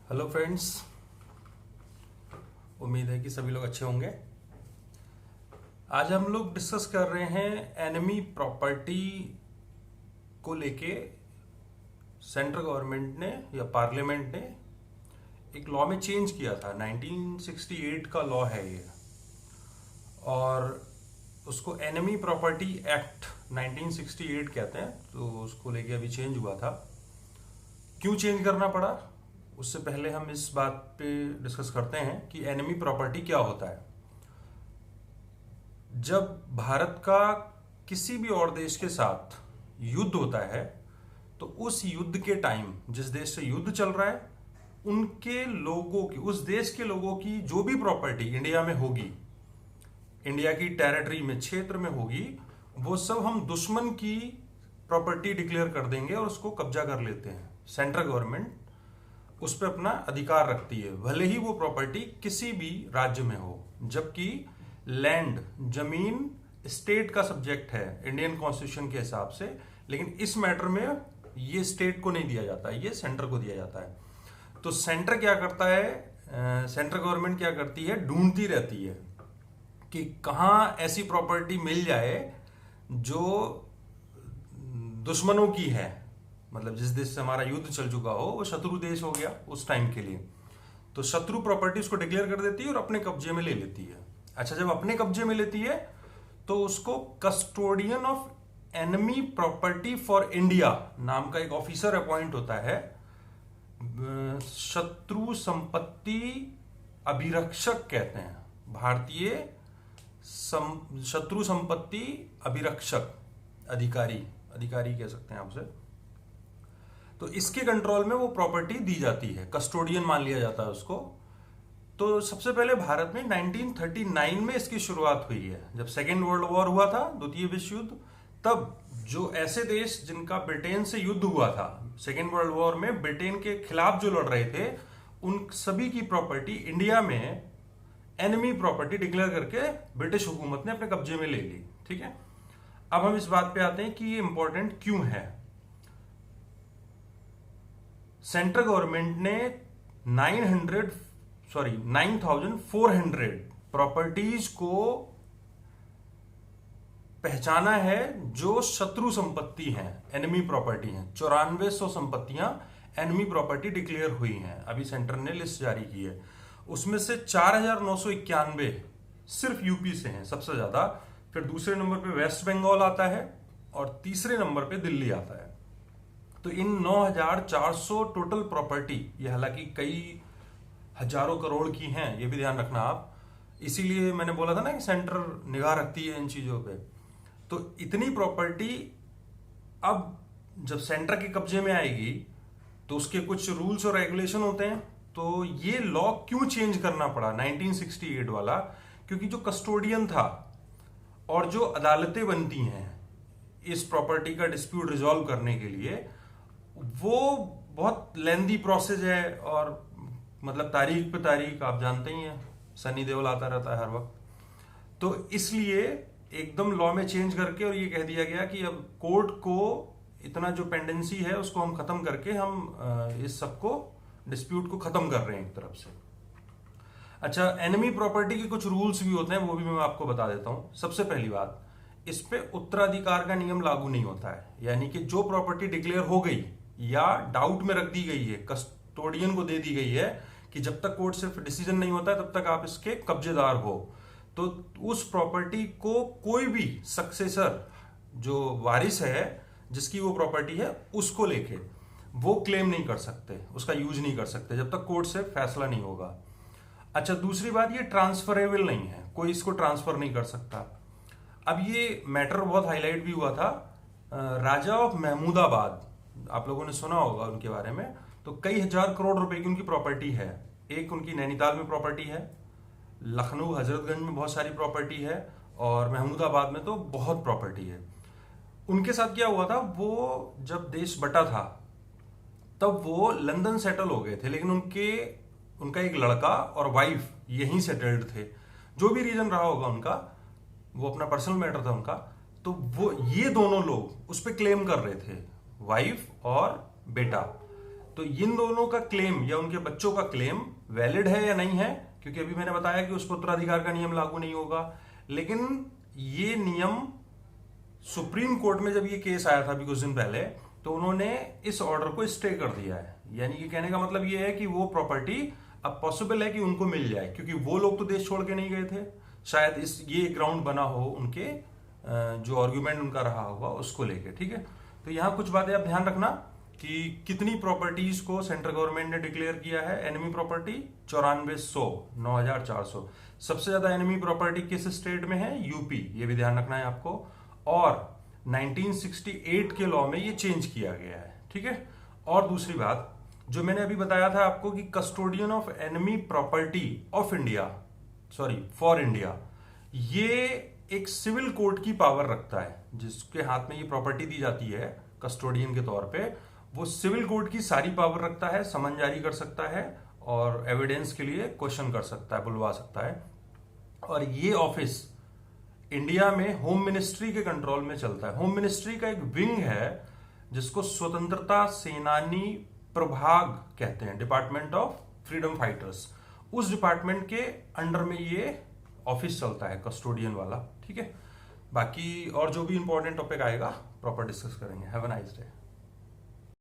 Hello friends. उम्मीद है कि सभी लोग अच्छे होंगे। आज हम लोग डिस्कस कर रहे हैं एनिमी प्रॉपर्टी को लेके। सेंट्रल गवर्नमेंट ने या पार्लियामेंट ने एक लॉ में चेंज किया था। 1968 का लॉ है ये, और उसको एनिमी प्रॉपर्टी एक्ट 1968 कहते हैं। तो उसको लेके अभी चेंज हुआ था। क्यों चेंज करना पड़ा, उससे पहले हम इस बात पे डिस्कस करते हैं कि एनिमी प्रॉपर्टी क्या होता है। जब भारत का किसी भी और देश के साथ युद्ध होता है तो उस युद्ध के टाइम जिस देश से युद्ध चल रहा है उनके लोगों की, उस देश के लोगों की जो भी प्रॉपर्टी इंडिया में होगी, इंडिया की टेरिटरी में, क्षेत्र में होगी, वो सब हम दुश्मन की प्रॉपर्टी डिक्लेयर कर देंगे और उसको कब्जा कर लेते हैं। सेंट्रल गवर्नमेंट उस पर अपना अधिकार रखती है, भले ही वो प्रॉपर्टी किसी भी राज्य में हो। जबकि लैंड, जमीन, स्टेट का सब्जेक्ट है इंडियन कॉन्स्टिट्यूशन के हिसाब से, लेकिन इस मैटर में ये स्टेट को नहीं दिया जाता, ये सेंटर को दिया जाता है। तो सेंटर क्या करता है, सेंट्रल गवर्नमेंट क्या करती है, ढूंढती रहती है कि कहाँ ऐसी प्रॉपर्टी मिल जाए जो दुश्मनों की है। मतलब जिस देश से हमारा युद्ध चल चुका हो, वो शत्रु देश हो गया उस टाइम के लिए, तो शत्रु प्रॉपर्टी उसको डिक्लेयर कर देती है और अपने कब्जे में ले लेती है। अच्छा, जब अपने कब्जे में लेती है तो उसको custodian of enemy property for India नाम का एक ऑफिसर अपॉइंट होता है। शत्रु संपत्ति अभिरक्षक कहते हैं, भारतीय शत्रु संपत्ति अभिरक्षक, अधिकारी कह सकते हैं आप उसे। तो इसके कंट्रोल में वो प्रॉपर्टी दी जाती है, कस्टोडियन मान लिया जाता है उसको। तो सबसे पहले भारत में 1939 में इसकी शुरुआत हुई है। जब सेकेंड वर्ल्ड वॉर हुआ था, द्वितीय विश्व युद्ध, तब जो ऐसे देश जिनका ब्रिटेन से युद्ध हुआ था, सेकेंड वर्ल्ड वॉर में ब्रिटेन के खिलाफ जो लड़ रहे थे, उन सभी की प्रॉपर्टी इंडिया में एनिमी प्रॉपर्टी डिक्लेयर करके ब्रिटिश हुकूमत ने अपने कब्जे में ले ली। ठीक है, अब हम इस बात पे आते हैं कि ये इंपॉर्टेंट क्यों है। सेंट्रल गवर्नमेंट ने 9,400 प्रॉपर्टीज को पहचाना है जो शत्रु संपत्ति हैं, एनिमी प्रॉपर्टी हैं। 9400 संपत्तियां एनिमी प्रॉपर्टी डिक्लेयर हुई हैं। अभी सेंटर ने लिस्ट जारी की है, उसमें से 4,991 सिर्फ यूपी से हैं, सबसे ज्यादा। फिर दूसरे नंबर पे वेस्ट बंगाल आता है और तीसरे नंबर पे दिल्ली आता है। तो इन 9,400 टोटल प्रॉपर्टी, ये हालांकि कई हजारों करोड़ की हैं, ये भी ध्यान रखना आप। इसीलिए मैंने बोला था ना कि सेंटर निगाह रखती है इन चीजों पे। तो इतनी प्रॉपर्टी अब जब सेंटर के कब्जे में आएगी तो उसके कुछ रूल्स और रेगुलेशन होते हैं। तो ये लॉ क्यों चेंज करना पड़ा 1968 वाला, क्योंकि जो कस्टोडियन था और जो अदालतें बनती हैं इस प्रॉपर्टी का डिस्प्यूट रिजॉल्व करने के लिए, वो बहुत लेंदी प्रोसेस है। और मतलब तारीख पे तारीख, आप जानते ही हैं, सनी देओल आता रहता है हर वक्त। तो इसलिए एकदम लॉ में चेंज करके और ये कह दिया गया कि अब कोर्ट को इतना जो पेंडेंसी है उसको हम खत्म करके हम इस सबको डिस्प्यूट को खत्म कर रहे हैं एक तरफ से। अच्छा, एनिमी प्रॉपर्टी के कुछ रूल्स भी होते हैं, वो भी मैं आपको बता देता हूं। सबसे पहली बात, इस पे उत्तराधिकार का नियम लागू नहीं होता है। यानी कि जो प्रॉपर्टी डिक्लेयर हो गई या डाउट में रख दी गई है, कस्टोडियन को दे दी गई है कि जब तक कोर्ट से डिसीजन नहीं होता है तब तक आप इसके कब्जेदार हो, तो उस प्रॉपर्टी को कोई भी सक्सेसर, जो वारिस है जिसकी वो प्रॉपर्टी है, उसको लेके वो क्लेम नहीं कर सकते, उसका यूज नहीं कर सकते जब तक कोर्ट से फैसला नहीं होगा। अच्छा, दूसरी बात, ये ट्रांसफरेबल नहीं है, कोई इसको ट्रांसफर नहीं कर सकता। अब ये मैटर बहुत हाईलाइट भी हुआ था। राजा ऑफ महमूदाबाद, आप लोगों ने सुना होगा उनके बारे में। तो कई हजार करोड़ रुपए की उनकी प्रॉपर्टी है। एक उनकी नैनीताल में प्रॉपर्टी है, लखनऊ हजरतगंज में बहुत सारी प्रॉपर्टी है, और महमूदाबाद में तो बहुत प्रॉपर्टी है। उनके साथ क्या हुआ था, वो जब देश बटा था तब वो लंदन सेटल हो गए थे, लेकिन उनका एक लड़का और वाइफ यहीं सेटल्ड थे। जो भी रीजन रहा होगा उनका, वो अपना पर्सनल मैटर था उनका। तो वो ये दोनों लोग उस पर क्लेम कर रहे थे, वाइफ और बेटा। तो इन दोनों का क्लेम या उनके बच्चों का क्लेम वैलिड है या नहीं है, क्योंकि अभी मैंने बताया कि उस पर उत्तराधिकार का नियम लागू नहीं होगा। लेकिन ये नियम सुप्रीम कोर्ट में जब ये केस आया था अभी कुछ दिन पहले, तो उन्होंने इस ऑर्डर को स्टे कर दिया है। यानी कि कहने का मतलब ये है कि वो प्रॉपर्टी अब पॉसिबल है कि उनको मिल जाए, क्योंकि वो लोग तो देश छोड़ के नहीं गए थे। शायद ये ग्राउंड बना हो उनके जो आर्ग्यूमेंट उनका रहा होगा उसको लेके। ठीक है, तो यहां कुछ बातें आप ध्यान रखना कि कितनी प्रॉपर्टीज को सेंट्रल गवर्नमेंट ने डिक्लेयर किया है एनिमी प्रॉपर्टी, 9400, 9400। सबसे ज्यादा एनिमी प्रॉपर्टी किस स्टेट में है? यूपी, ये भी ध्यान रखना है आपको। और 1968 के लॉ में ये चेंज किया गया है। ठीक है, और दूसरी बात जो मैंने अभी बताया था आपको कि custodian of enemy property of India, sorry for India, ये एक सिविल कोर्ट की पावर रखता है। जिसके हाथ में ये प्रॉपर्टी दी जाती है कस्टोडियन के तौर पे, वो सिविल कोर्ट की सारी पावर रखता है, समन जारी कर सकता है और एविडेंस के लिए क्वेश्चन कर सकता है, बुलवा सकता है। और ये ऑफिस इंडिया में होम मिनिस्ट्री के कंट्रोल में चलता है। होम मिनिस्ट्री का एक विंग है जिसको स्वतंत्रता सेनानी प्रभाग कहते हैं, डिपार्टमेंट ऑफ फ्रीडम फाइटर्स। उस डिपार्टमेंट के अंडर में ये ऑफिस चलता है, कस्टोडियन वाला। ठीक है, बाकी और जो भी इंपॉर्टेंट टॉपिक आएगा प्रॉपर डिस्कस करेंगे। Have a nice day.